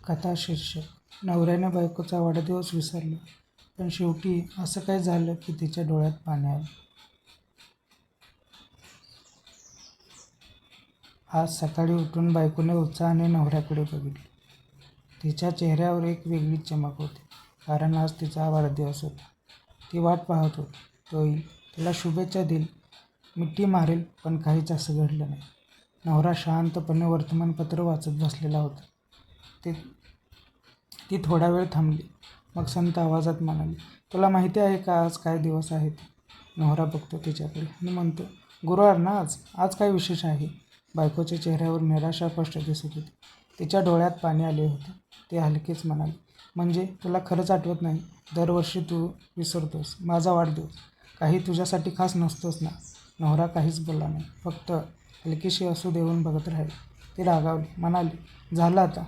कथा शीर्षक नवऱ्याने बायकोचा वाढदिवस विसरला, पण शेवटी असं काय झालं की तिच्या डोळ्यात पाणी आलं. आज सकाळी उठून बायकोने उत्साहाने नवऱ्याकडे बघितले. तिच्या चेहऱ्यावर एक वेगळीच चमक होती, कारण आज तिचा वाढदिवस होता. ती वाट पाहत होती, तो येईल, तिला शुभेच्छा देईल, मिठी मारेल, पण काहीच असं घडलं नाही. नवरा शांतपणे वर्तमानपत्र वाचत बसलेला होता. ती थोडा वेळ थांबली, मग संत आवाजात म्हणाली, तुला माहिती आहे का आज काय दिवस आहे ते? नवरा बघतो तिच्याकडे आणि म्हणतो, गुरुवार ना आज काय विशेष आहे? बायकोच्या चेहऱ्यावर निराशा स्पष्ट दिसत होती. तिच्या डोळ्यात पाणी आले होते. ती हलकेच म्हणाली, म्हणजे तुला खरंच आठवत नाही? दरवर्षी तू विसरतोस माझा वाढदिवस. काही तुझ्यासाठी खास नसतोच ना? नवरा काहीच बोलला नाही, फक्त हलकीशी असू देऊन बघत राहिली. ती रागावली, म्हणाली, झालं आता,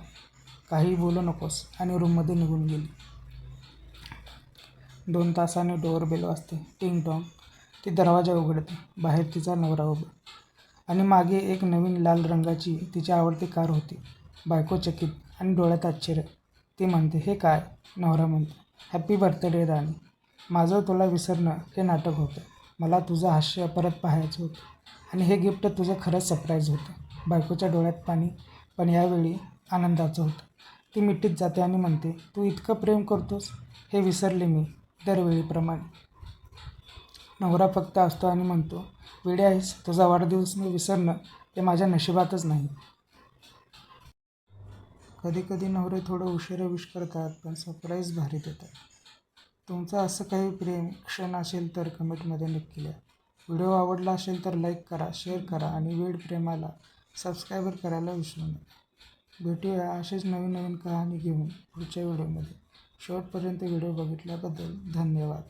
काही बोलू नकोस, आणि रूममध्ये निघून गेली. 2 तासांनी डोअरबेल वाजते. टिंग टॉंग. ती दरवाजा उघडते. बाहेर तिचा नवरा उभा, आणि मागे एक नवीन लाल रंगाची तिची आवडती कार होती. बायको चकित आणि डोळ्यात आश्चर्य. ती म्हणते, हे काय? नवरा म्हणतो, हॅपी बर्थडे राणी. माझं तुला विसरणं हे नाटक होतं. मला तुझं हास्य परत पाहायचं होतं, आणि हे गिफ्ट तुझं खरंच सरप्राईज होतं. बायकोच्या डोळ्यात पाणी, पण यावेळी आनंदाचं होतं. ती मिठीत जाते आणि म्हणते, तू इतकं प्रेम करतोस हे विसरले मी, दरवेळीप्रमाणे. नवरा फक्त हसतो आणि म्हणतो, वेडी आहेस, तुझा वाढदिवस विसरणं हे माझ्या नशिबातच नाही. कधी कधी नवरे थोडं उशिरा विश करतात, पण सरप्राईज भारी देतात. तुमचं असं काही प्रेम क्षण असेल तर कमेंटमध्ये नक्की लिहा. व्हिडिओ आवडला असेल तर लाईक करा, शेअर करा, आणि वेड प्रेमाला सबस्क्राईब करायला विसरू नका. भेटूया असेच नवीन नवीन कहाणी घेऊन पुढच्या व्हिडिओमध्ये. शेवटपर्यंत व्हिडिओ बघितल्याबद्दल धन्यवाद.